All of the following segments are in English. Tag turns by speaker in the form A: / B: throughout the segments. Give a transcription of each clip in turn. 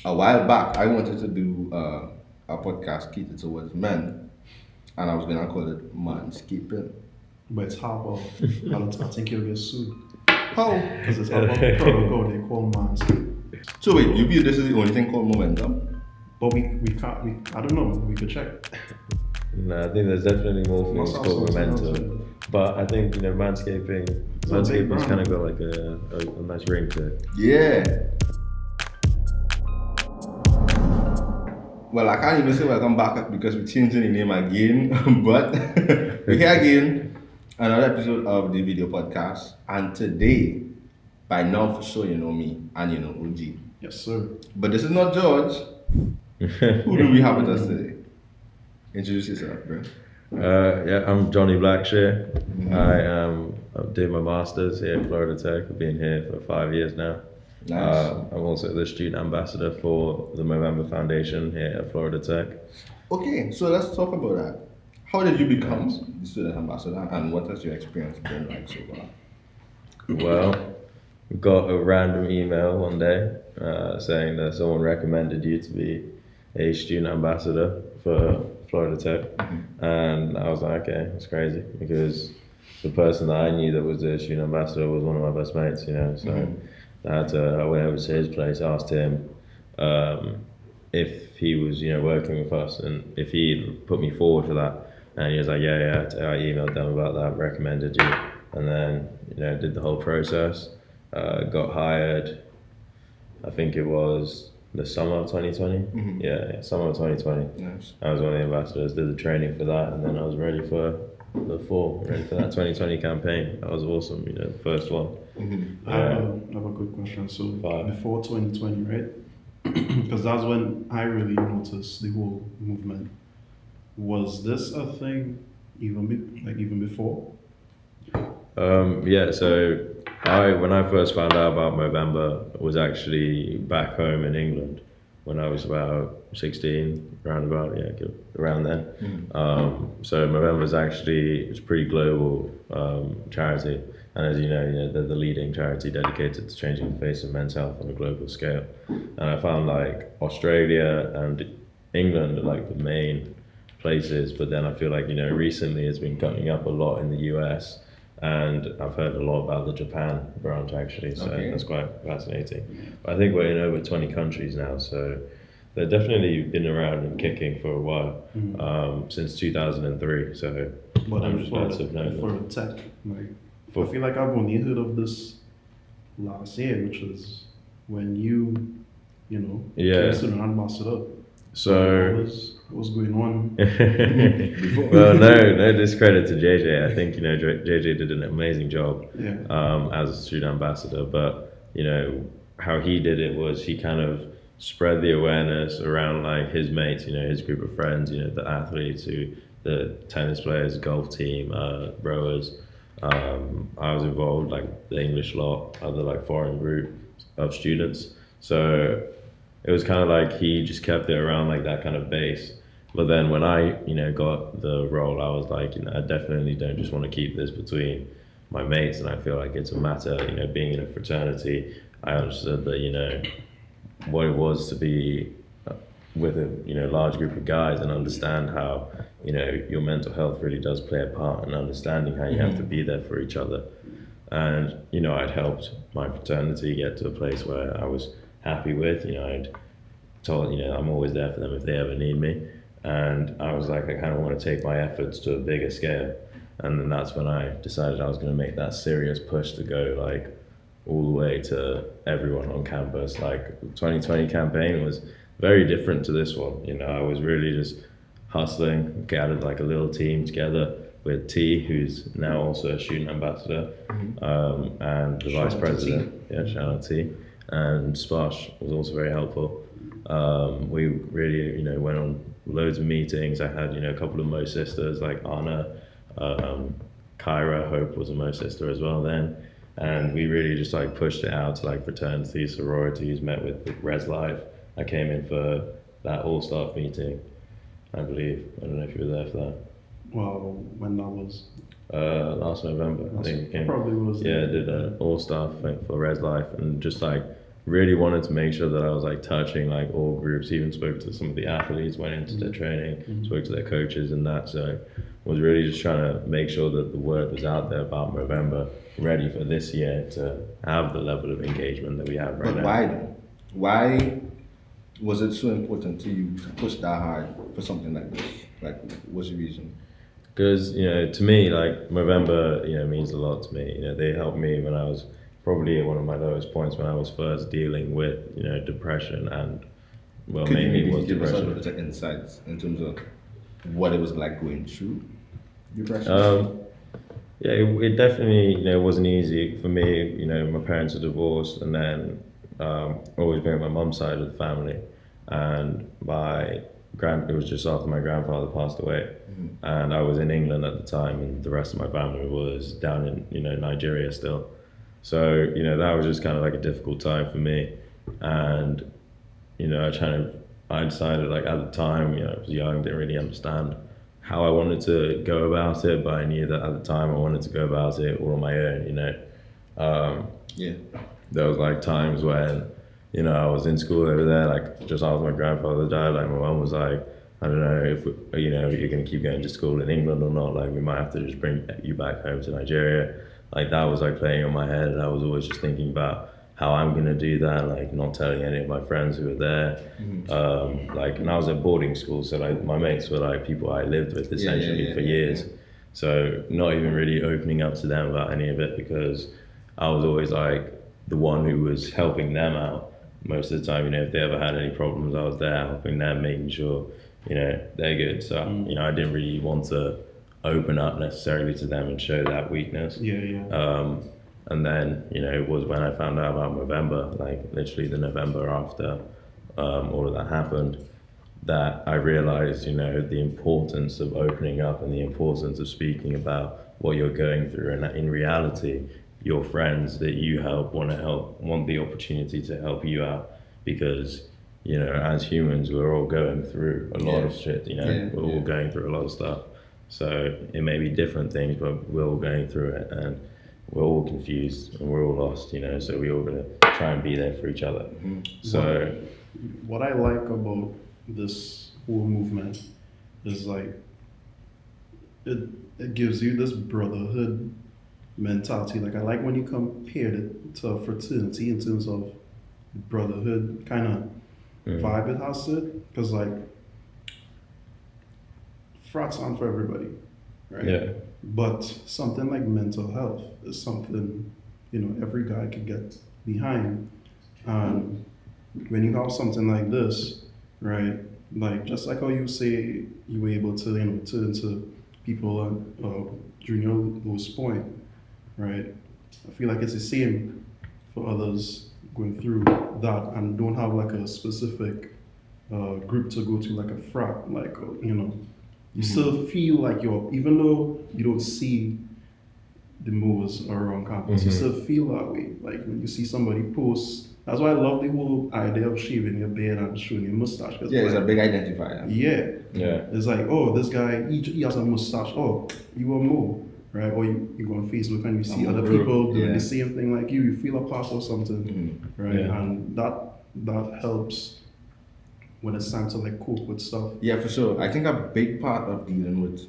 A: a while back, I wanted to do a podcast catered towards men, and I was gonna call it Manscaping.
B: But it's half of, I think you'll get sued
A: How?
B: because it's half of protocol they call Manscaping.
A: So wait, you feel this is the only thing called momentum?
B: But we can't, I don't know, we could check.
C: No, I think there's definitely more
B: Must
C: things
B: have
C: called
B: something else,
C: momentum. But I think, manscaping's kind of got like a nice ring to it.
A: Yeah. Well, I can't even say welcome back because we're changing the name again, but we're here again, another episode of the video podcast. And today, by now for sure you know me and you know OG.
B: Yes, sir.
A: But this is not George. Who do we have with us today? Introduce yourself, bro.
C: Yeah, I'm Johnny Blackshear. I'm doing my masters here at Florida Tech. I've been here for 5 years now.
A: Nice.
C: I'm also the student ambassador for the Movember Foundation here at Florida Tech.
A: Okay, so let's talk about that. How did you become the student ambassador and what has your experience been like so far?
C: Well, got a random email one day saying that someone recommended you to be a student ambassador for Florida Tech, and I was like, okay, that's crazy because the person that I knew that was the student ambassador was one of my best mates, so I went over to his place, asked him if he was, working with us and if he put me forward for that, and he was like, yeah, I emailed them about that, recommended you, and then, did the whole process, got hired, I think it was the summer of 2020. Yeah, summer of 2020.
A: Nice.
C: I was one of the ambassadors, did the training for that, and then I was ready for that 2020 campaign. That was awesome, the first one.
B: I have a good question. So before 2020, right? Because that's when I really noticed the whole movement. Was this a thing even before?
C: Yeah, so when I first found out about Movember was actually back home in England when I was about 16, around then. So Movember is it's a pretty global charity, and as you know, they're the leading charity dedicated to changing the face of men's health on a global scale. And I found like Australia and England are like the main places, but then I feel like recently it's been coming up a lot in the US. And I've heard a lot about the Japan branch actually, so that's quite fascinating. But I think we're in over 20 countries now, so they've definitely been around and kicking for a while, since 2003. So
B: But
C: I'm
B: then
C: just glad to have known
B: for
C: them.
B: the tech, I feel like I've only heard of this last year, which was when
C: Yeah.
B: became student ambassador.
C: So
B: What was going on?
C: well, no discredit to JJ. I think JJ did an amazing job
B: Yeah.
C: as a student ambassador. But how he did it was he kind of spread the awareness around like his mates, his group of friends, the athletes, the tennis players, golf team, rowers. I was involved like the English lot, other like foreign group of students. So it was kind of like he just kept it around like that kind of base. But then when I, got the role, I was like, I definitely don't just want to keep this between my mates, and I feel like it's a matter, being in a fraternity. I understood that, what it was to be with a, large group of guys and understand how, your mental health really does play a part in understanding how you have to be there for each other. And, I'd helped my fraternity get to a place where I was happy with, I'd told, I'm always there for them if they ever need me. And I was like, I kind of want to take my efforts to a bigger scale. And then that's when I decided I was going to make that serious push to go like all the way to everyone on campus. Like the 2020 campaign was very different to this one. I was really just hustling, gathered like a little team together with T, who's now also a student ambassador, and the vice president. Yeah, shout out T. And Splash was also very helpful. We really, went on loads of meetings. I had, a couple of Mo sisters like Anna, Kyra, Hope was a Mo sister as well then. And we really just like pushed it out to like fraternities, sororities, met with Res Life. I came in for that all-staff meeting, I believe. I don't know if you were there for that.
B: Well, when that was?
C: Last November, I think.
B: Probably was.
C: Yeah, did an all-staff thing for Res Life and just like really wanted to make sure that I was like touching like all groups, even spoke to some of the athletes, went into their training, spoke to their coaches and that. So was really just trying to make sure that the word was out there about Movember, ready for this year to have the level of engagement that we have right
A: But
C: now.
A: why though? Why was it so important to you to push that hard for something like this? Like, what's the reason?
C: Because, to me, like, Movember, means a lot to me. They helped me when I was probably at one of my lowest points when I was first dealing with, depression and, well,
A: Could you
C: mainly it
A: maybe
C: was
A: give us a
C: depression.
A: little bit of insights in terms of what it was like going through depression?
C: Yeah, it definitely, wasn't easy for me. My parents are divorced, and then always been at my mum's side of the family, and it was just after my grandfather passed away, and I was in England at the time, and the rest of my family was down in Nigeria still. So that was just kind of like a difficult time for me, and I decided like at the time, I was young, didn't really understand how I wanted to go about it, but I knew that at the time I wanted to go about it all on my own.
A: Yeah.
C: There was like times when, I was in school over there, like just after my grandfather died, like my mum was like, I don't know if, you're going to keep going to school in England or not, like we might have to just bring you back home to Nigeria. Like that was like playing on my head, and I was always just thinking about how I'm going to do that, like not telling any of my friends who were there. And I was at boarding school, so like my mates were like people I lived with essentially for years. So not even really opening up to them about any of it, because I was always like the one who was helping them out most of the time. If they ever had any problems, I was there helping them, making sure, they're good. So, I didn't really want to open up necessarily to them and show that weakness. And then, it was when I found out about Movember, like literally the November after all of that happened, that I realized, the importance of opening up and the importance of speaking about what you're going through. And that in reality, your friends that you help want the opportunity to help you out, because, as humans, we're all going through a lot of shit, we're all going through a lot of stuff. So it may be different things, but we're all going through it, and we're all confused and we're all lost, so we're all going to try and be there for each other. So
B: what I like about this whole movement is like it gives you this brotherhood mentality. Like I like when you compared it to a fraternity in terms of brotherhood kind of vibe it has to it, because like frats aren't for everybody, right?
C: Yeah.
B: But something like mental health is something, every guy could get behind. And when you have something like this, right, like just like how you say you were able to, turn to people during your lowest point, right? I feel like it's the same for others going through that and don't have like a specific group to go to, like a frat, like, you still feel like even though you don't see the moves around campus, you still feel that way. Like when you see somebody post, that's why I love the whole idea of shaving your beard and showing your mustache.
A: Yeah, it's a big identifier.
C: Yeah.
B: It's like, oh, this guy, he has a mustache. Oh, you are Mo, right? Or you go on Facebook and you see other people doing the same thing like you. You feel a part of something, right?
C: Yeah.
B: And that helps when it's time to like cope with stuff.
A: Yeah, for sure. I think a big part of dealing with,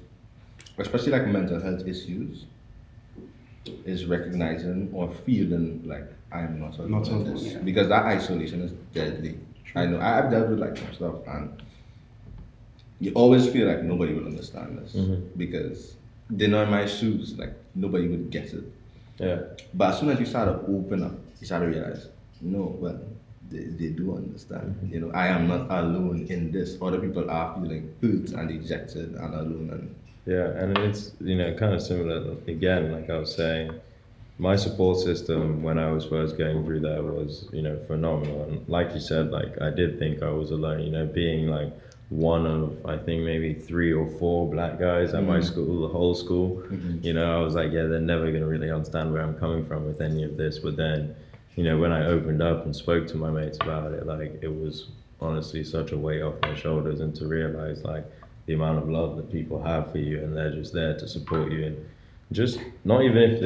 A: especially like mental health issues, is recognizing or feeling like I'm not alone in this.
B: Yeah.
A: Because that isolation is deadly. True. I know. I've dealt with like some stuff, and you always feel like nobody will understand this because they're not in my shoes. Like nobody would get it.
C: Yeah.
A: But as soon as you start to open up, you start to realize, no, well, they do understand. I am not alone in this. Other people are feeling hurt and dejected and alone. And
C: yeah, and it's kind of similar. Again, like I was saying, my support system when I was first going through that was phenomenal. And like you said, like I did think I was alone. Being like one of I think maybe 3 or 4 black guys at my school, the whole school. I was like, yeah, they're never gonna really understand where I'm coming from with any of this. But then, when I opened up and spoke to my mates about it, like it was honestly such a weight off my shoulders, and to realize like the amount of love that people have for you, and they're just there to support you, and just not even if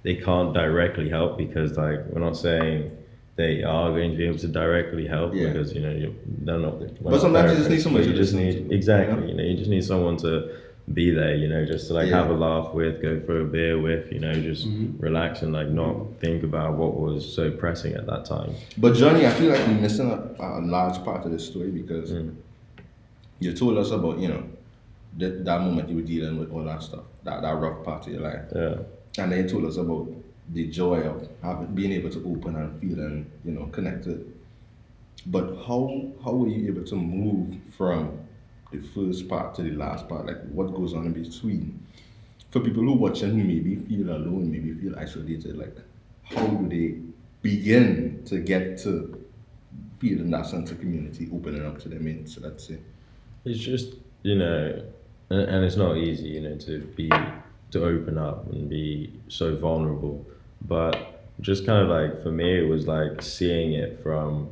C: they can't directly help, because like we're not saying they are going to be able to directly help
A: Yeah.
C: because they're not.
A: But sometimes you just need
C: therapists,
A: somebody
C: but
A: to
C: you just
A: listen
C: need
A: to,
C: exactly.
A: you know?
C: You just need someone to be there. Just to like
A: Yeah.
C: have a laugh with, go for a beer with. Just relax and like not think about what was so pressing at that time.
A: But Johnny, I feel like you're missing a large part of the story because you told us about, that moment you were dealing with all that stuff, that rough part of your life.
C: Yeah.
A: And then you told us about the joy of being able to open and feel and, connected. But how were you able to move from the first part to the last part? Like what goes on in between? For people who watching who maybe feel alone, maybe feel isolated, like how do they begin to get to feeling that sense of community, opening up to their mates, let's say?
C: It's just and it's not easy, to open up and be so vulnerable. But just kind of like for me, it was like seeing it from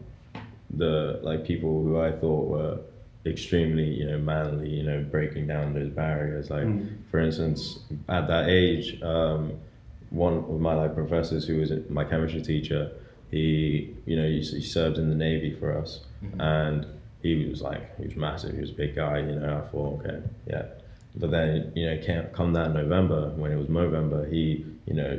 C: the like people who I thought were extremely, manly, breaking down those barriers. Like for instance, at that age, one of my like professors who was my chemistry teacher, he served in the Navy for us, and he was massive. He was a big guy. I thought, okay, yeah. But then, come that November, when it was Movember, he,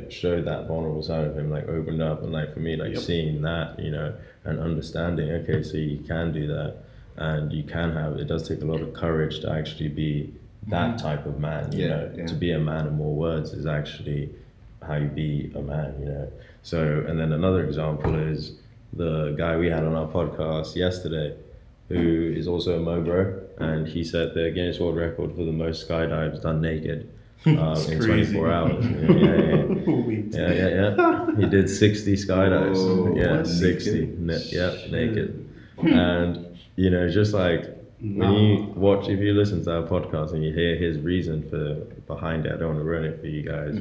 C: showed that vulnerable side of him, like opened up, and like for me, like seeing that, and understanding, okay, so you can do that, and you can have. It does take a lot of courage to actually be that type of man. To be a man in more words is actually how you be a man. So, and then another example is the guy we had on our podcast yesterday, who is also a Mobro, and he set the Guinness World Record for the most skydives done naked in
B: crazy.
C: 24 hours. Yeah. He did 60 skydives.
A: Oh,
C: 60. Naked. And just like when you watch, if you listen to our podcast and you hear his reason behind it, I don't want to ruin it for you guys,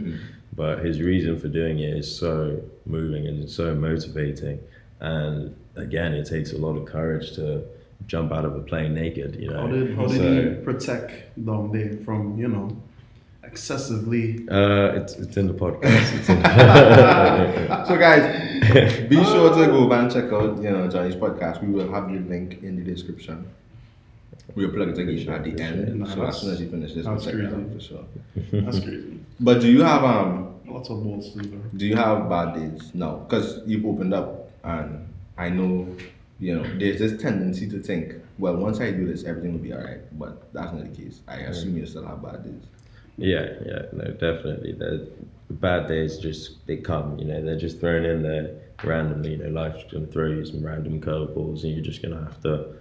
C: but his reason for doing it is so moving and so motivating. And again, it takes a lot of courage to jump out of a plane naked.
B: How did he protect down there from excessively?
C: It's in the podcast.
A: So guys, be sure to go and check out Johnny's podcast. We will have the link in the description. We'll plug it again at the end. So as soon as you finish this, we'll check it out for sure.
B: That's crazy.
A: But do you have
B: Lots of balls to do.
A: Do you have bad days? No, because you've opened up, and I know there's this tendency to think, well, once I do this, everything will be alright. But that's not the case. I assume you still have bad days.
C: Yeah, no, definitely. The bad days they come. They're just thrown in there randomly. Life's gonna throw you some random curveballs, and you're just gonna have to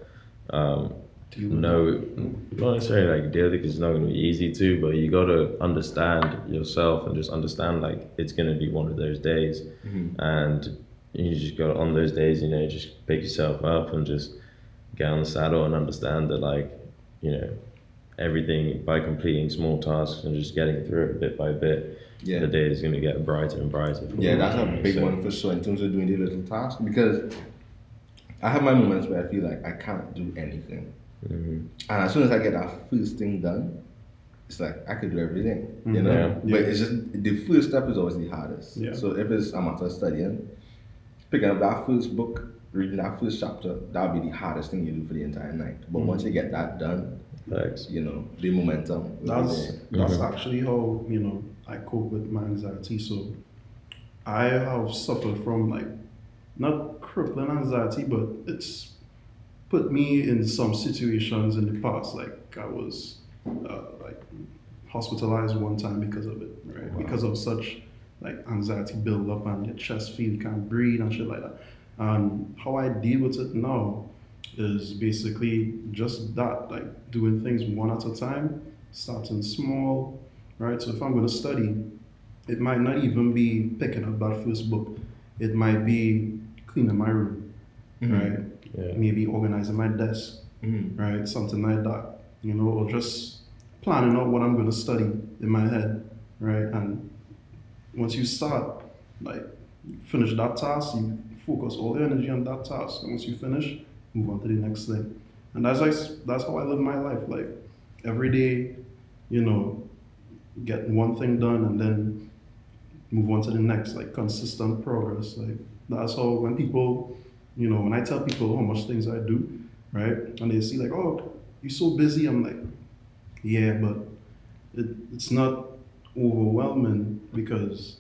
C: not necessarily like deal with it, because it's not going to be easy to, but you got to understand yourself and just understand like it's going to be one of those days, and you just got on those days, just pick yourself up and just get on the saddle and understand that like everything, by completing small tasks and just getting through it bit by bit, the day is going to get brighter and brighter.
A: That's a big one for sure in terms of doing the little tasks, because I have my moments where I feel like I can't do anything. And as soon as I get that first thing done, it's like I could do everything, But it's just the first step is always the hardest. So if it's a matter of studying, picking up that first book, reading that first chapter, that'll be the hardest thing you do for the entire night. But once you get that done, the momentum.
B: That's actually how I cope with my anxiety. So I have suffered from like not crippling anxiety, but it's put me in some situations in the past. Like I was like hospitalized one time because of it, right? Wow. Because of such like anxiety build up and your chest feel you can't breathe and shit like that. And how I deal with it now is basically just that, like doing things one at a time, starting small, right? So if I'm going to study, it might not even be picking up that first book. It might be cleaning my room, right? Maybe organizing my desk, right? Something like that, or just planning out what I'm going to study in my head, right? And once you start, like, finish that task, you focus all your energy on that task. And once you finish, move on to the next thing. And that's how I live my life. Like, every day, get one thing done and then move on to the next, like consistent progress, like That's how when people, when I tell people how much things I do, right, and they see like, oh, you're so busy. I'm like, yeah, but it's not overwhelming because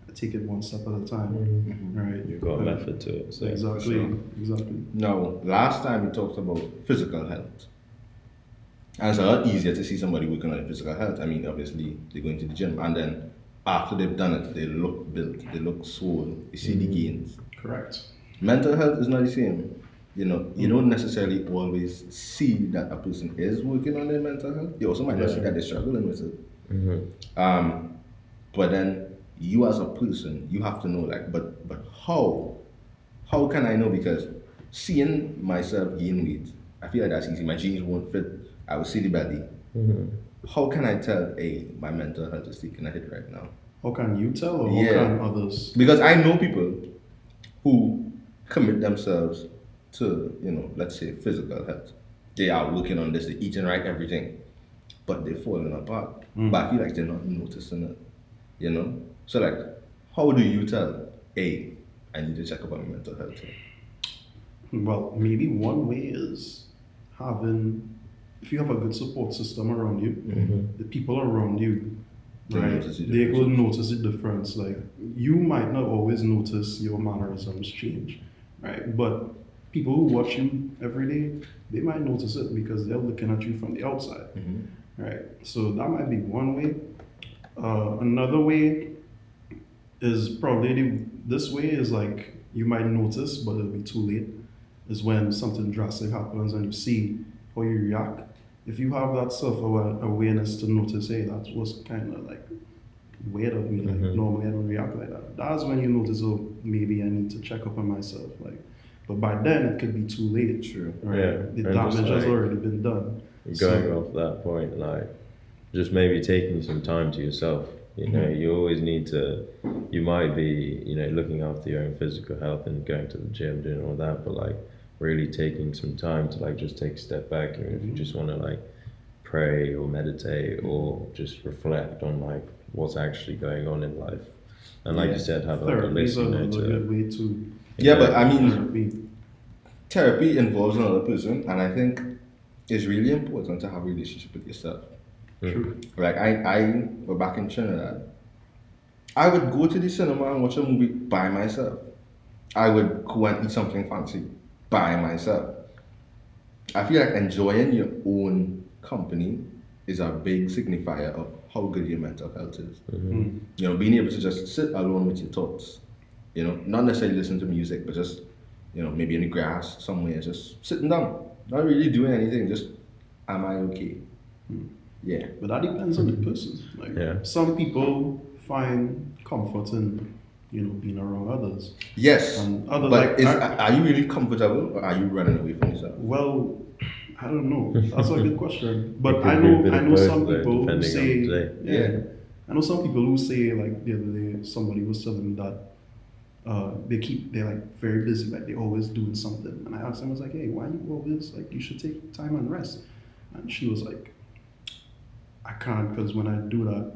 B: I take it one step at a time, right?
C: You've got a method to it. So
B: Exactly,
A: sure.
B: exactly.
A: Now, last time we talked about physical health. And it's a lot easier to see somebody working on their physical health. I mean, obviously, they're going to the gym, and then after they've done it, they look built, they look swole, you see the gains.
B: Correct.
A: Mental health is not the same. You don't necessarily always see that a person is working on their mental health. You also might not see that they're struggling with it. But then you as a person, you have to know like, but how? How can I know? Because seeing myself gain weight, I feel like that's easy. My jeans won't fit. I will see the belly. How can I tell, hey, my mental health is taking a hit right now?
B: How can you tell, or
A: Yeah.
B: how can others?
A: Because I know people who commit themselves to, let's say physical health. They are working on this, they're eating right, everything, but they're falling apart. But I feel like they're not noticing it, So like, how do you tell, hey, I need to check up on my mental health?
B: Well, maybe one way is if you have a good support system around you, the people around you,
A: They
B: right,
A: notice the
B: they will
A: difference.
B: notice the difference. Like, you might not always notice your mannerisms change, right? But people who watch you every day, they might notice it because they're looking at you from the outside, right? So that might be one way. Another way is probably this way is like you might notice, but it'll be too late. Is when something drastic happens and you see how you react. If you have that self-awareness to notice, hey, that was kind of like weird of me. Like normally I don't react like that. That's when you notice, oh, maybe I need to check up on myself. Like, but by then it could be too late.
A: True.
B: Right?
C: Yeah,
B: The
C: and just
B: damage has
C: like-
B: already been done.
C: Going off that point, like just maybe taking some time to yourself. You always need to. You might be, looking after your own physical health and going to the gym, doing all that, but like really taking some time to like just take a step back. If you just want to like pray or meditate or just reflect on like what's actually going on in life, and like you said, have like a
B: Therapy is
C: list.
B: another good way to
A: Yeah, but I mean,
B: therapy.
A: therapy involves another person, and I think it's really important to have a relationship with yourself.
B: True.
A: Like I were back in Trinidad. I would go to the cinema and watch a movie by myself. I would go and eat something fancy by myself. I feel like enjoying your own company is a big signifier of how good your mental health is. Being able to just sit alone with your thoughts. Not necessarily listen to music, but just, maybe in the grass somewhere, just sitting down, not really doing anything, just, am I okay? Yeah.
B: But that depends on the person. Like some people find comfort in, being around others.
A: Yes.
B: And other
A: But
B: like
A: are you really comfortable or are you running away from yourself?
B: well, I don't know. That's a good question. But
C: could
B: I
C: be a
B: know
C: bit
B: I
C: of
B: know
C: both,
B: some
C: though,
B: people who
C: depending on
B: say
C: the day.
A: Yeah.
B: I know some people who say like the other day somebody was telling me that they're like very busy, like they're always doing something. And I asked them, I was like, hey, why you always like you should take time and rest? And she was like, I can't because when I do that,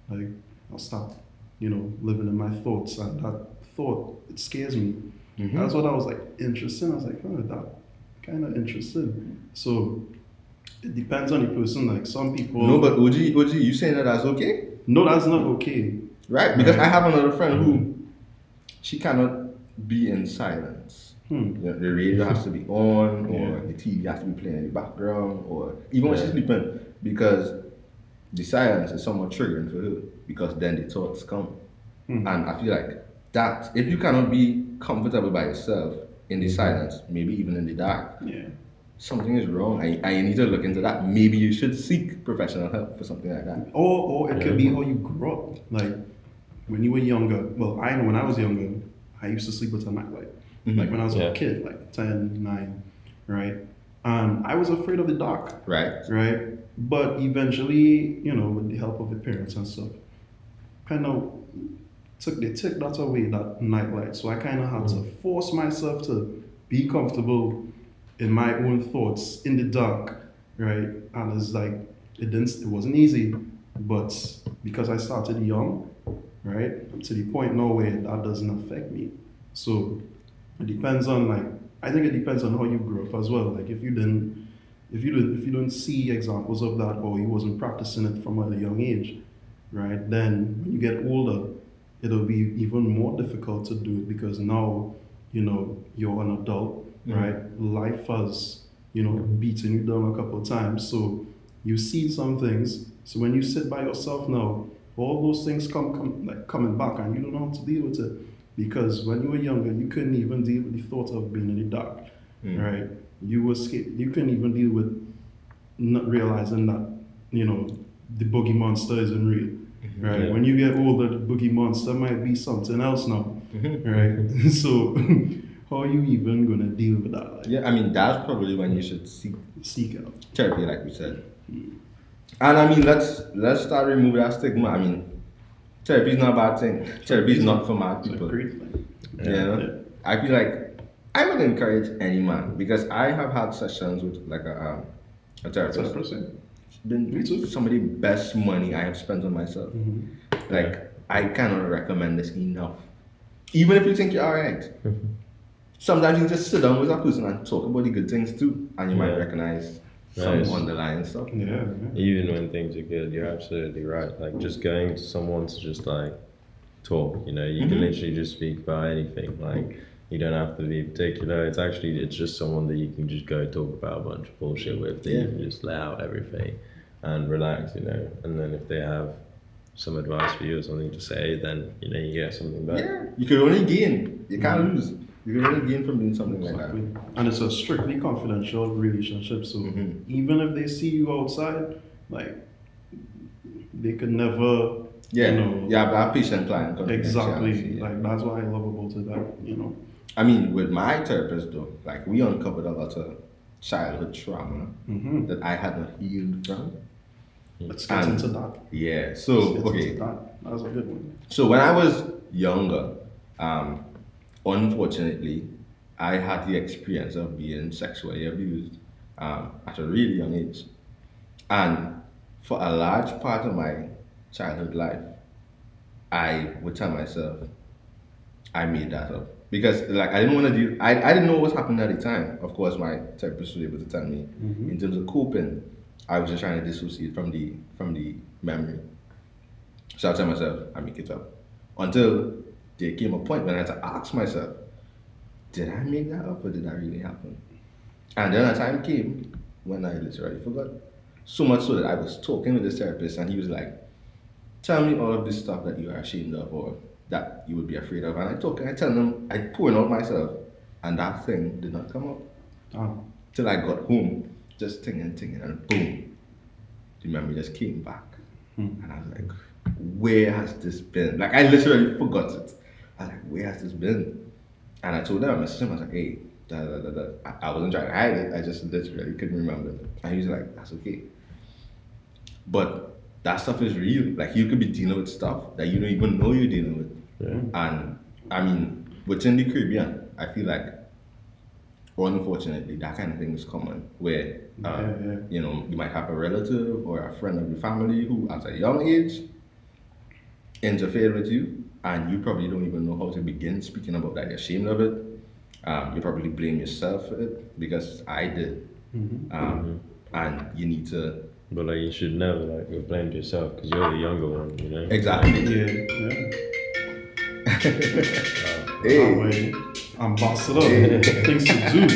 B: like I'll stop, living in my thoughts, and that thought it scares me. That's what I was like interesting. I was like, oh, that kind of interesting. So it depends on the person. Like some people.
A: No, but OG, you saying that that's okay?
B: No, that's not okay.
A: Right, because
B: Right.
A: I have another friend who she cannot be in silence. The radio has to be on, or the TV has to be playing in the background, or even when she's sleeping, because the silence is somewhat triggering for her, because then the thoughts come. And I feel like that if you cannot be comfortable by yourself in the silence, maybe even in the dark, something is wrong. I need to look into that. Maybe you should seek professional help for something like that.
B: Or it could be how you grew up. Like when you were younger. Well, I know when I was younger, I used to sleep with a nightlight. Like when I was a kid, like 10, 9, right? And I was afraid of the dark.
A: Right.
B: Right? But eventually, with the help of the parents and stuff, kind of they took that away, that nightlight. So I kind of had to force myself to be comfortable in my own thoughts in the dark, right? And it's like it wasn't easy, but because I started young, right, to the point now where that doesn't affect me. So it depends on like I think it depends on how you grew up as well. Like if you don't see examples of that or you wasn't practicing it from a young age, right? Then when you get older, it'll be even more difficult to do it because now, you're an adult, right? Life has, beaten you down a couple of times. So you see some things. So when you sit by yourself now, all those things coming back and you don't know how to deal with it. Because when you were younger, you couldn't even deal with the thought of being in the dark, right? You were scared. You couldn't even deal with not realizing that, the boogie monster isn't real, right?
C: Yeah.
B: When you get older, the boogie monster might be something else now, right? So how are you even gonna deal with that? Like,
A: Yeah, I mean that's probably when you should
B: seek out.
A: therapy, like we said. And I mean, let's start removing that stigma. I mean, therapy is not a bad thing. Therapy is not for mad
B: It's a
A: people.
B: great thing.
A: Yeah. I feel like I would encourage any man because I have had sessions with like a therapist.
B: 100%.
A: It's been some of the best money I have spent on myself. Like I cannot recommend this enough. Even if you think you're alright. Sometimes you just sit down with a person and talk about the good things too, and you might
C: Yeah.
A: recognize some
C: Nice.
A: underlying stuff.
B: Yeah.
C: Even when things are good, you're absolutely right. Like just going to someone to just like talk, you can literally just speak about anything. Like you don't have to be particular. It's just someone that you can just go talk about a bunch of bullshit with. That you can just let out everything and relax, And then if they have some advice for you or something to say, then you get something back.
A: Yeah, you can only gain. You can't lose. You can only gain from doing something like that.
B: Exactly. And it's a strictly confidential relationship. So even if they see you outside, like they could never,
A: Yeah, you have that patient client
B: exactly.
A: confidentiality, yeah.
B: Like that's what I love about it. That
A: I mean, with my therapist though, like we uncovered a lot of childhood trauma that I had not healed from.
B: let's get into that.
A: Yeah.
B: Let's
A: So
B: get
A: okay.
B: into that. That was a good one.
A: So when I was younger, unfortunately, I had the experience of being sexually abused at a really young age. And for a large part of my childhood life, I would tell myself, I made that up. Because like I didn't want to do I didn't know what was happening at the time. Of course my therapist was able to tell me in terms of coping, I was just trying to dissociate from the memory. So I tell myself, I make it up. Until there came a point when I had to ask myself, did I make that up or did that really happen? And then a time came when I literally forgot. So much so that I was talking with this therapist and he was like, tell me all of this stuff that you are ashamed of or that you would be afraid of. And I tell them, I pouring out myself and that thing did not come up. Till I got home, just thinking, and boom, the memory just came back. And I was like, where has this been? Like, I literally forgot it. I was like, where has this been? And I told them, I messaged him, I was like, hey, I wasn't trying to hide it, I just literally couldn't remember. And he was like, that's okay. But that stuff is real. Like, you could be dealing with stuff that you don't even know you're dealing with.
C: Yeah.
A: And, I mean, within the Caribbean, I feel like, unfortunately, that kind of thing is common where, you might have a relative or a friend of your family who, at a young age, interfered with you, and you probably don't even know how to begin speaking about that. You're ashamed of it. You probably blame yourself for it, because I did. And you need to...
C: But like you should never like blame yourself because you're the younger one,
A: Exactly.
B: Hey. Ambassador. Things to do.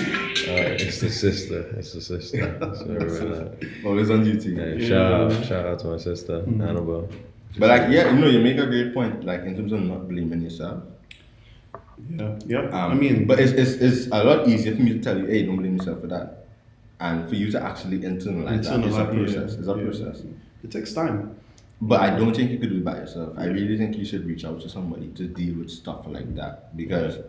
C: It's the sister. So,
A: Always on duty.
C: Shout out to my sister, Annabelle.
A: But like, you make a great point, like in terms of not blaming yourself.
B: Yeah.
A: I mean, but it's a lot easier for me to tell you, hey, don't blame yourself for that, and for you to actually internalize that. It's a process. It's a process.
B: It takes time.
A: But I don't think you could do it by yourself. I really think you should reach out to somebody to deal with stuff like that, because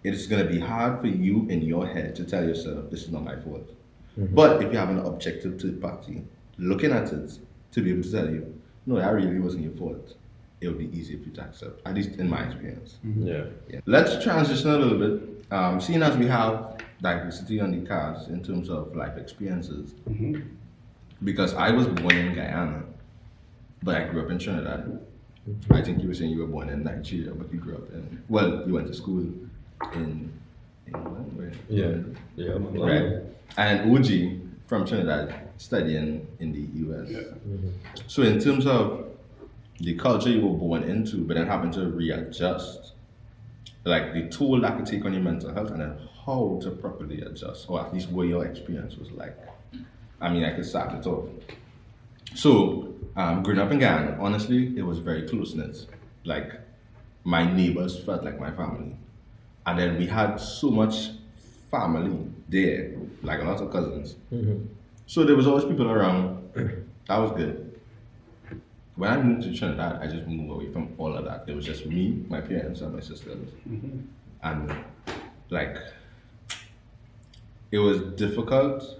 A: it's gonna be hard for you in your head to tell yourself this is not my fault. But if you have an objective third party looking at it to be able to tell you, no, that really wasn't your fault, it would be easier for you to accept, at least in my experience.
C: Yeah.
A: Let's transition a little bit. Seeing as we have diversity on the cast in terms of life experiences, because I was born in Guyana, but I grew up in Trinidad. I think you were saying you were born in Nigeria, but you grew up you went to school in England, right?
C: Yeah.
A: Right. And OG from Trinidad studying in the US.
B: Yeah.
A: So in terms of the culture you were born into, but then having to readjust, like the toll that could take on your mental health, and then how to properly adjust, or at least what your experience was like. I mean, I could start it off. So, growing up in Ghana, honestly, it was very close knit. Like, my neighbors felt like my family. And then we had so much family there, like a lot of cousins. So there was always people around. That was good. When I moved to Trinidad, I just moved away from all of that. It was just me, my parents, and my sisters. And like, it was difficult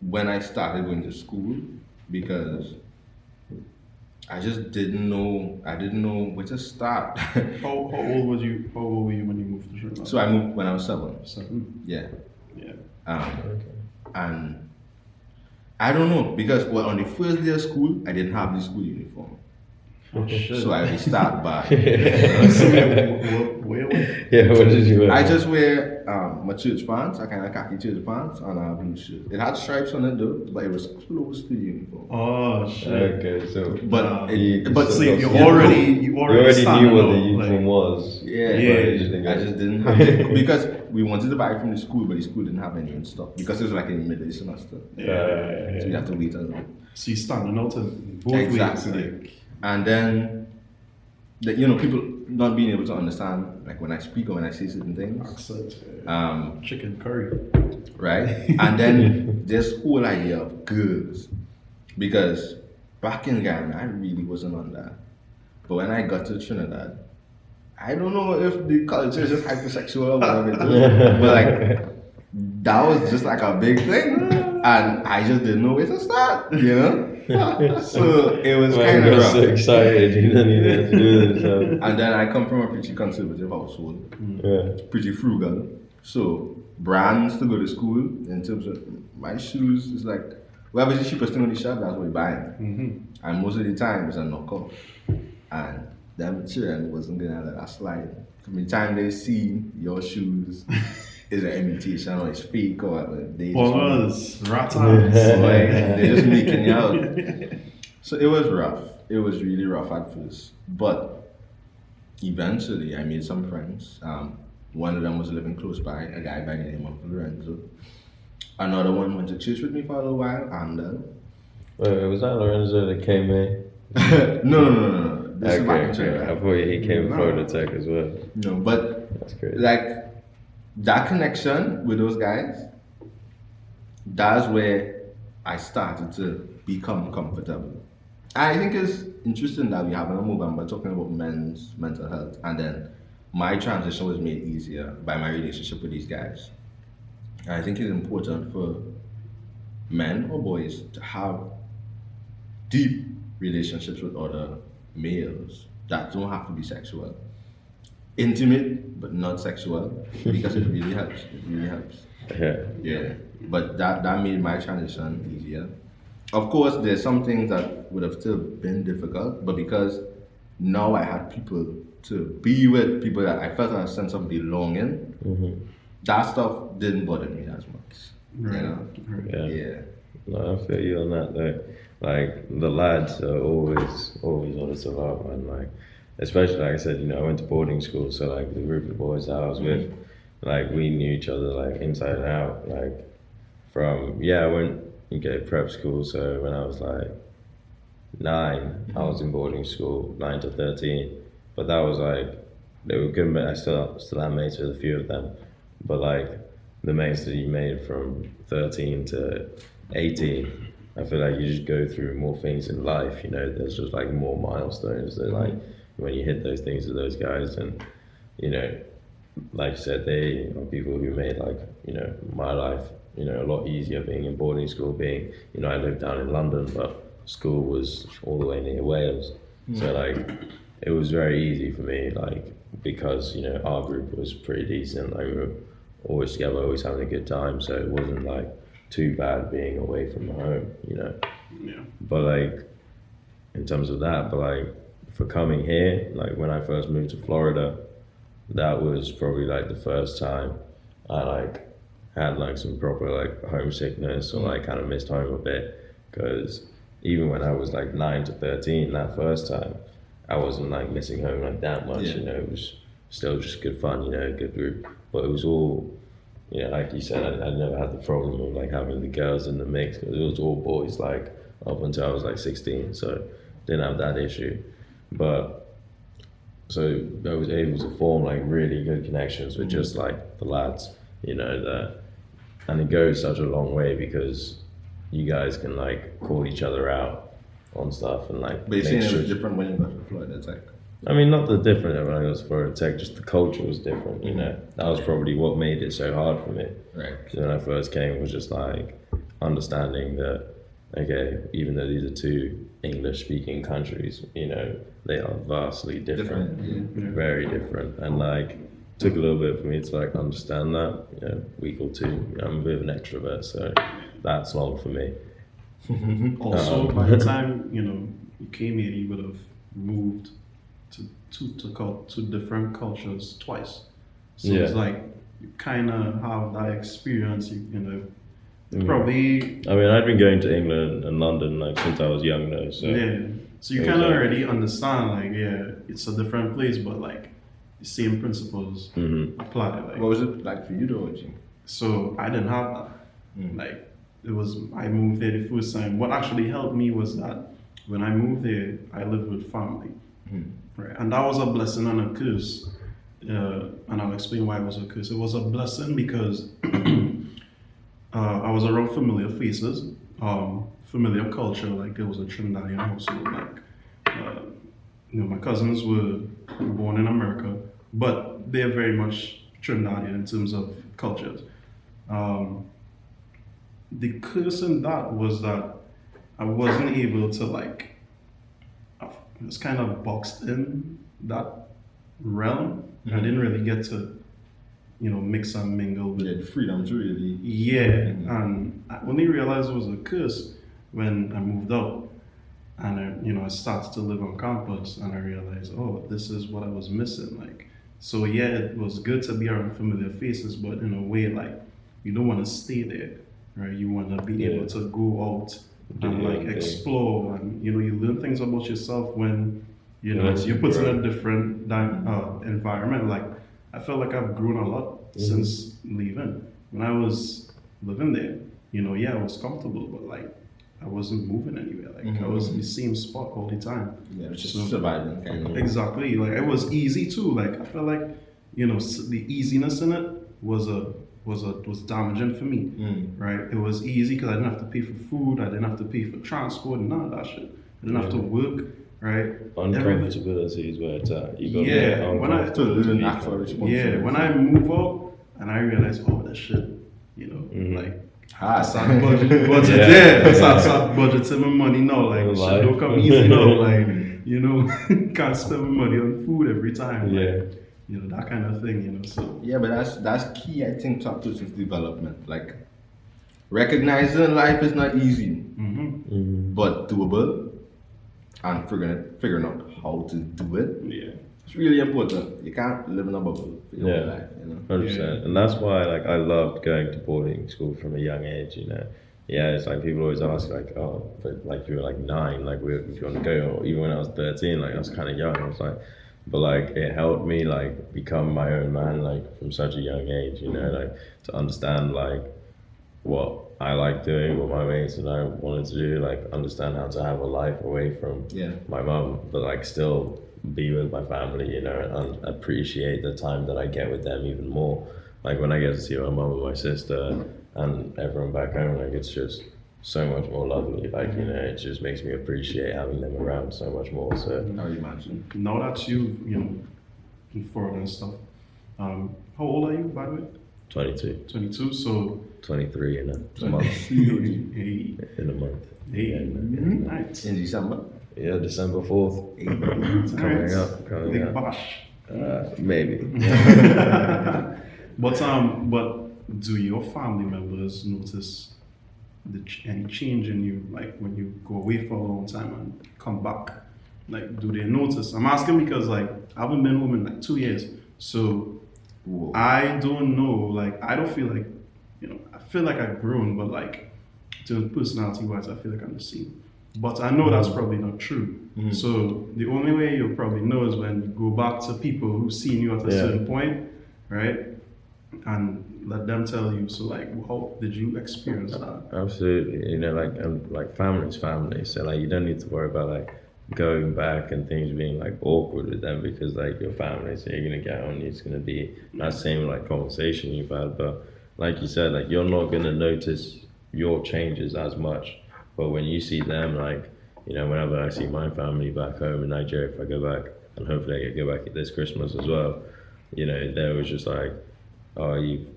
A: when I started going to school because I just didn't know. I didn't know where to start.
B: How old were you? How old were you when you moved to Trinidad?
A: So I moved when I was 7.
B: 7.
A: Yeah.
B: Yeah.
A: And I don't know because on the first day of school, I didn't have the school uniform.
B: Oh shit.
A: So I start by.
B: So where?
C: Yeah, what did you wear?
A: I just wear my church pants, I kind of khaki church pants, and a blue shirt. It had stripes on it though, but it was close to the uniform.
B: Oh shit.
C: Okay, so
A: But
B: See, you
C: you
B: already
C: knew what the
B: out,
C: uniform was.
A: yeah,
B: Yeah,
C: but you just didn't
A: I
C: get
A: just didn't have it because we wanted to buy it from the school, but the school didn't have any in stock because it was like in the middle of the semester. So you have to wait a little.
B: So you standing out in both
A: Exactly.
B: ways.
A: And then, people not being able to understand, like when I speak or when I say certain things,
B: Accent. Chicken curry.
A: right? And then this whole idea of girls, because back in Ghana, I really wasn't on that. But when I got to Trinidad, I don't know if the culture is just hypersexual or whatever it is, but like that was just like a big thing, and I just didn't know where to start, So it was kind of rough.
C: so excited, you didn't even have to do this.
A: And then I come from a pretty conservative household, pretty frugal. So brands to go to school in terms of my shoes is like whatever's the cheapest thing on the shelf, that's what we're buying. And most of the time it's a knockoff. And them children wasn't gonna let that slide. From the time they see your shoes is an imitation or it's fake or they just they're just making you out. So it was rough. It was really rough at first. But eventually I made some friends. One of them was living close by, a guy by the name of Lorenzo. Another one went to church with me for a little while, and
C: Wait, was that Lorenzo that came here?
A: No. This is back in
C: Okay,
A: Trinidad.
C: I thought he came from Florida Tech as well.
A: No, but
C: That's crazy.
A: like that connection with those guys, that's where I started to become comfortable. I think it's interesting that we have a movement talking about men's mental health, and then my transition was made easier by my relationship with these guys. And I think it's important for men or boys to have deep relationships with other males that don't have to be sexual. Intimate, but not sexual, because it really helps. It really helps. Yeah. But that made my transition easier. Of course, there's some things that would have still been difficult, but because now I had people to be with, people that I felt a sense of belonging, that stuff didn't bother me as much. Yeah.
C: No, I feel you on that though. Like the lads are always on the survival, and like especially like I said, I went to boarding school, so like the group of boys that I was with, like we knew each other like inside and out. Like I went prep school, so when I was like 9, I was in boarding school, 9 to 13. But that was like they were good mates. I still have mates with a few of them, but like the mates that you made from 13 to 18, I feel like you just go through more things in life. There's just like more milestones that like when you hit those things with those guys, and like you said, they are people who made like my life a lot easier being in boarding school. Being I lived down in London, but school was all the way near Wales, so like it was very easy for me, like because our group was pretty decent. Like we were always together, always having a good time, so it wasn't like too bad being away from home. But like in terms of that, but like for coming here, like when I first moved to Florida, that was probably like the first time I like had like some proper like homesickness or like kind of missed home a bit, because even when I was like 9 to 13 that first time, I wasn't like missing home like that much.
A: Yeah.
C: You know, it was still just good fun. You know, good group, but it was all. You know, like you said, I never had the problem of like having the girls in the mix, because it was all boys like up until I was like 16, so didn't have that issue. But so I was able to form like really good connections with just like the lads, you know, that, and it goes such a long way because you guys can like call each other out on stuff and like.
A: But you're saying it was different when you got to Florida Tech.
C: I mean, not the different when I was for tech, just the culture was different, you know. That was probably what made it so hard for me.
A: Right.
C: Because when I first came, it was just like understanding that, okay, even though these are two English-speaking countries, you know, they are vastly different, very different. And like, took a little bit for me to like understand that, you know, week or two. You know, I'm a bit of an extrovert, so that's long for me.
B: Also, by the time you came here, you would have moved to different cultures twice. So it's like you kind of have that experience. Probably.
C: I mean, I'd been going to England and London like since I was young, though. So
B: so you kind of already understand. Like, it's a different place, but like the same principles apply. Like,
A: what was it like for you though, Jim?
B: So I didn't have that. Like, I moved there the first time. What actually helped me was that when I moved there, I lived with family. Right, and that was a blessing and a curse, and I'll explain why it was a curse. It was a blessing because I was around familiar faces, familiar culture. Like, there was a Trinidadian household. Like, my cousins were born in America, but they're very much Trinidadian in terms of cultures. The curse in that was that I wasn't able to like. I was kind of boxed in that realm. I didn't really get to, mix and mingle with
A: the freedom to really.
B: And I only realized it was a curse when I moved out, and I started to live on campus, and I realized, oh, this is what I was missing. Like, so it was good to be around familiar faces, but in a way, like, you don't want to stay there, right? You want to be able to go out and like explore, and you learn things about yourself when you're put in a different environment. Like, I felt like I've grown a lot since leaving. When I was living there, I was comfortable, but like I wasn't moving anywhere. Like, I was in the same spot all the time.
A: Yeah, it's just surviving kind of.
B: Exactly. Like, it was easy too. Like, I felt like the easiness in it was damaging for me, right? It was easy because I didn't have to pay for food, I didn't have to pay for transport, none of that shit. I didn't have to work, right?
C: Uncomfortability is where it's at. You got to
B: when I when I move out and I realize, oh, that shit, like I start budgeting, I start budgeting my money now. Like, shit don't come easy now. Like, can't spend my money on food every time. Like, that kind of thing, so.
A: Yeah, but that's key, I think, to a person's development. Like, recognizing life is not easy, but doable, and figuring out how to do it. Yeah. It's really important. You can't live in a bubble for your whole life,
C: 100%. And that's why, like, I loved going to boarding school from a young age, Yeah, it's like people always ask, like, oh, but like you were like 9, like, where do you want to go? Or even when I was 13, like, I was kind of young. I was like, but like it helped me like become my own man, like from such a young age, like to understand like what I like doing, what my mates and I wanted to do, like understand how to have a life away from my mum, but like still be with my family, and appreciate the time that I get with them even more. Like when I get to see my mum and my sister and everyone back home, like it's just so much more lovely. Like, it just makes me appreciate having them around so much more. So
A: how you imagine?
B: Now that in Florida and stuff, how old are you, by the way?
C: 22.
B: 22, so
C: 23 in a month.
B: Hey.
C: In a month.
B: Hey. Nice.
A: In December?
C: Yeah, December 4th. Coming up.
B: Big bash.
C: Maybe.
B: But do your family members notice any change in you, like when you go away for a long time and come back? Like, do they notice? I'm asking because like I haven't been home in like 2 years, So
A: Whoa.
B: I don't know, like, I don't feel like, I feel like I've grown, but like, to personality wise, I feel like I'm the same. But I know that's probably not true. So the only way you'll probably know is when you go back to people who've seen you at a certain point, right? And let them tell you. So like, how did you experience that?
C: Absolutely, like and like family's family, so like you don't need to worry about like going back and things being like awkward with them because like your family, so you're gonna get on. It's gonna be that same like conversation you've had, but like you said, like you're not gonna notice your changes as much, but when you see them, like whenever I see my family back home in Nigeria, if I go back, and hopefully I go back this Christmas as well, there was just like, oh, you've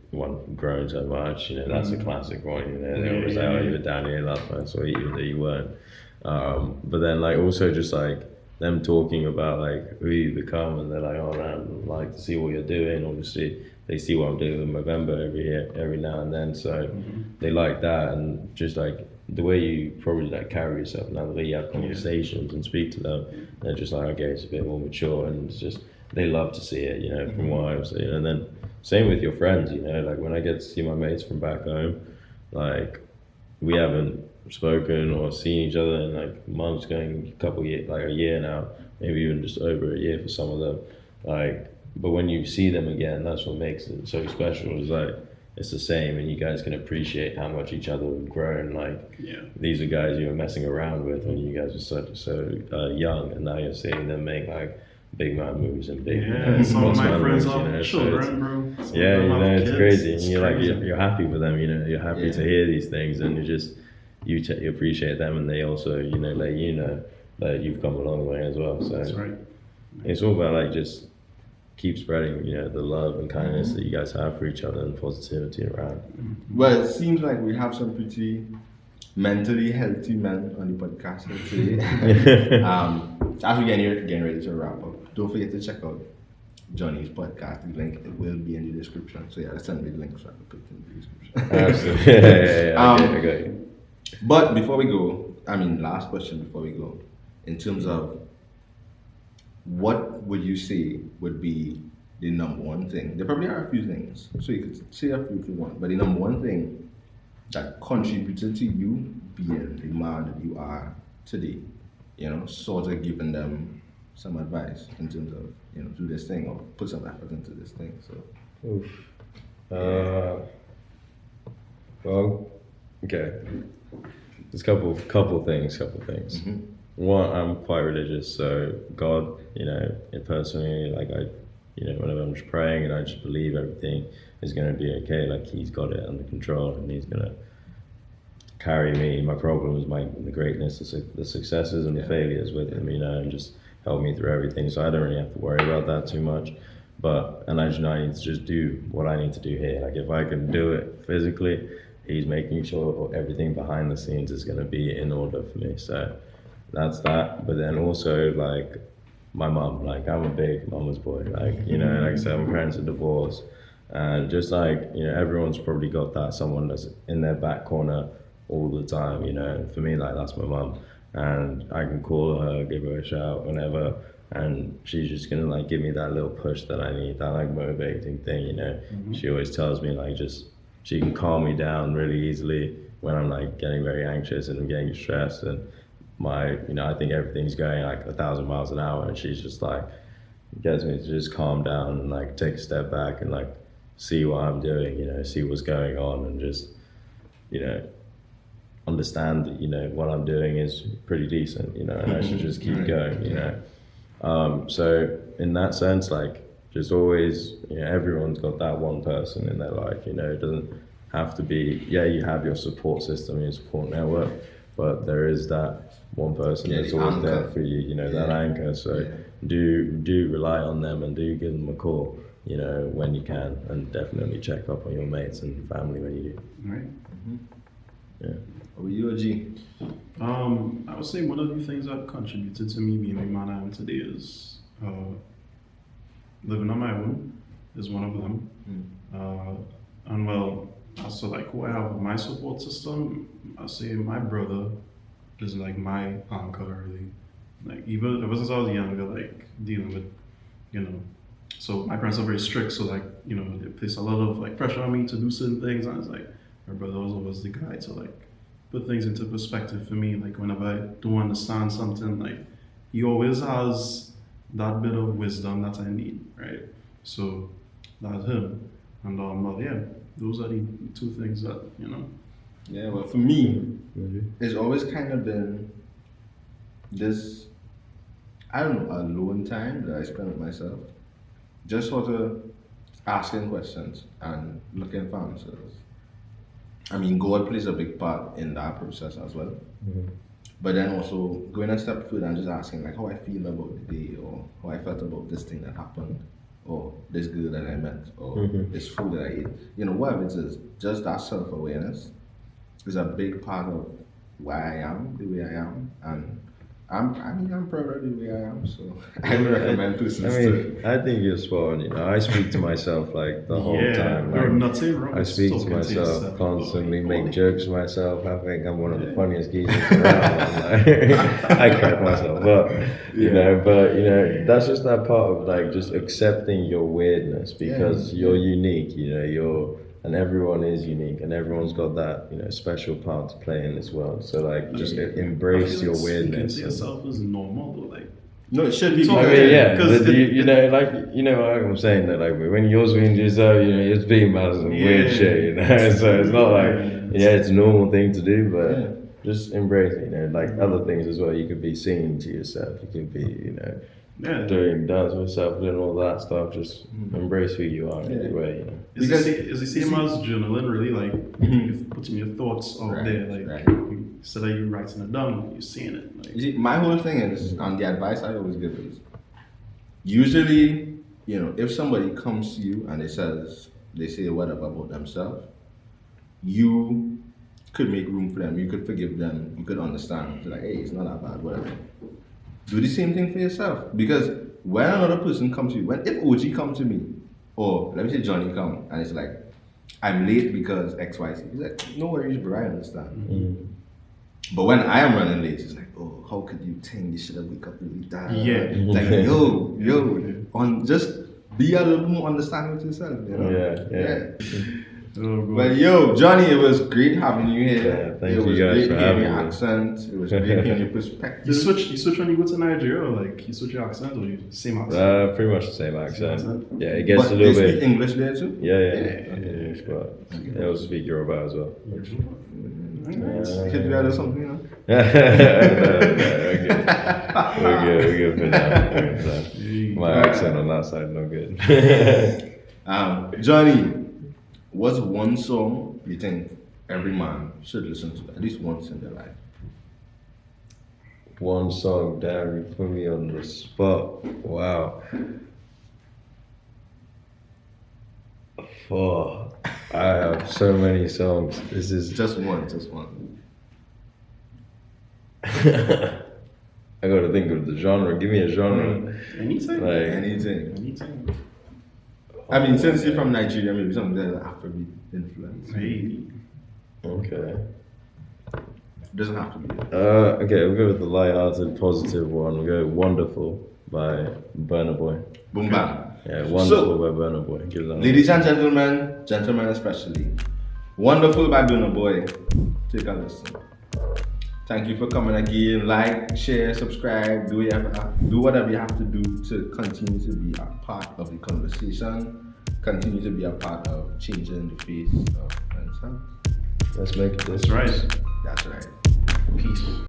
C: grown so much, that's a classic one, they always say, oh, you were down here last night, so even though you weren't. But then like also just like them talking about like who you become, and they're like, oh man, I'd like to see what you're doing. Obviously they see what I'm doing in November every now and then, so they like that, and just like the way you probably like carry yourself now, the way you have conversations and speak to them, they're just like, okay, it's a bit more mature, and it's just they love to see it, from what I've seen. And then same with your friends, like when I get to see my mates from back home, like we haven't spoken or seen each other in like months, going a couple years, like a year now, maybe even just over a year for some of them. Like, but when you see them again, that's what makes it so special. It's like it's the same, and you guys can appreciate how much each other have grown. Like these are guys you were messing around with when you guys were so young, and now you're seeing them make like big man moves and big
B: some of my friends
C: moves,
B: have children, bro.
C: It's crazy, and you're like you're happy for them, you're happy to hear these things, and you appreciate them, and they also let you know that you've come a long way as well. So
B: that's right.
C: It's all about like just keep spreading the love and kindness that you guys have for each other and positivity around.
A: Well, it seems like we have some pretty mentally healthy men on the podcast today. As we getting ready to wrap up, don't forget to check out Johnny's podcast. The link will be in the description. So let's send me the link so I can put it in the description.
C: Absolutely. I got you.
A: But before we go, last question before we go, in terms of what would you say would be the number one thing? There probably are a few things, so you could say a few if you want, but the number one thing that contributed to you being the man that you are today, sort of giving them some advice in terms of, do this thing or put some effort into this thing.
C: So, well, okay. There's a couple things. One, I'm quite religious, so God, personally, like whenever I'm just praying and I just believe everything is going to be okay, like He's got it under control, and He's going to carry me, my problems, the greatness, the successes and the failures with Him, and just help me through everything. So I don't really have to worry about that too much. And I need to just do what I need to do here. Like if I can do it physically, He's making sure everything behind the scenes is going to be in order for me. So that's that. But then also like my mom, like I'm a big mama's boy. Like like I said, my parents are divorced, and just like everyone's probably got that someone that's in their back corner all the time. For me, like that's my mom, and I can call her, give her a shout whenever, and she's just gonna like give me that little push that I need, that like motivating thing. She always tells me like she can calm me down really easily when I'm like getting very anxious and I'm getting stressed, and I think everything's going like 1,000 miles an hour, and she's just like gets me to just calm down and like take a step back and like see what I'm doing, see what's going on, and just understand that what I'm doing is pretty decent, and I should just keep going, so in that sense, like just always, everyone's got that one person in their life, it doesn't have to be, you have your support system, your support network, but there is that one person that's always there for you, that anchor. So do rely on them, and do give them a call, when you can, and definitely check up on your mates and family when you do.
B: Right.
C: Yeah.
A: What you, OG?
B: I would say one of the things that contributed to me being the man I am today is living on my own is one of them. And well, so like who I have in my support system, I say my brother is like my anchor really. Like even ever since I was younger, like dealing with, So my parents are very strict, so like, you know, they place a lot of like pressure on me to do certain things, and it's like my brother was always the guy to like put things into perspective for me. Like whenever I don't understand something, like he always has that bit of wisdom that I need, right? So that's him. And well, yeah, those are the two things that, you know.
A: Yeah, well, for me, it's always kind of been this, I don't know, alone time that I spend with myself. Just sort of asking questions and looking for answers. I mean, God plays a big part in that process as well. But then also going a step further and just asking like how I feel about the day, or how I felt about this thing that happened, or this girl that I met, or this food that I ate. You know, whatever it is, just that self-awareness is a big part of why I am the way I am, and I'm proud of the way I am. So I would recommend persons to.
C: I think you're spot on. You know, I speak to myself like the whole time.
B: You're
C: Like,
B: not saying wrong.
C: I speak to
B: Talking
C: myself
B: yourself,
C: constantly,
B: but,
C: make jokes to myself. I think I'm one of the funniest geezers around. Like, I crack myself up, you know. But you know, that's just that part of like just accepting your weirdness because you're unique. You know, and everyone is unique, and everyone's got that, you know, special part to play in this world. So like, just embrace your weirdness.
B: Speaking to yourself is normal, though. Like,
A: No, it should be.
C: I mean, yeah, but you know, like, you know, like I'm saying that, like, when you're speaking to yourself, you know, you're speaking about some weird shit, you know. So it's not like, it's a normal thing to do, but just embrace it, you know. Like other things as well, you could be singing to yourself, you could be, you know, doing dance with yourself, doing all that stuff. Just embrace who you are anyway, you know.
B: Is the same as journaling, really? Like, you're putting your thoughts out there, like, instead of you writing it down, you're seeing it. Like.
A: You see, my whole thing is, and the advice I always give is, usually, you know, if somebody comes to you and they say whatever about themselves, you could make room for them, you could forgive them, you could understand. So like, hey, it's not that bad, whatever. Do the same thing for yourself. Because when another person comes to you, if OG comes to me, or let me say Johnny come, and it's like, I'm late because XYZ. He's like, no worries, bro, I understand. But when I am running late, it's like, oh, how could you think you should have wake up really tired? Like, yo, just be a little more understanding with yourself, you know? But yo, Johnny, it was great having you here.
C: Thank you guys for having me.
A: Your accent. It was great hearing your perspective.
B: You switch when you go to Nigeria, or like you switch your accent, or you same accent?
C: Pretty much the same accent. Yeah, it gets a little
A: bit.
C: Speak
A: English there too?
C: Yeah. English, but they also speak Yoruba as well.
A: Could you add something, you know?
C: We're good for now. My accent on that side no good.
A: Johnny, what's one song you think every man should listen to at least once in their life?
C: One song, damn, you put me on the spot. Wow. I have so many songs. This is
A: just one.
C: I gotta think of the genre. Give me a genre.
B: Anything.
C: Like,
B: Anything.
A: I mean, since you're from Nigeria, maybe something that's Afrobeat influence.
B: Maybe.
C: Okay.
A: Doesn't have to be.
C: Okay, we'll go with the light-hearted, positive one. We'll go "Wonderful" by Burna Boy.
A: Boom bam.
C: Yeah, "Wonderful" by Burna Boy. Give that
A: ladies and gentlemen especially, "Wonderful" by Burna Boy. Take a listen. Thank you for coming again. Like, share, subscribe, do whatever you have to do to continue to be a part of the conversation, continue to be a part of changing the face of men's health.
C: Let's make it.
B: That's right.
A: That's right.
B: Peace.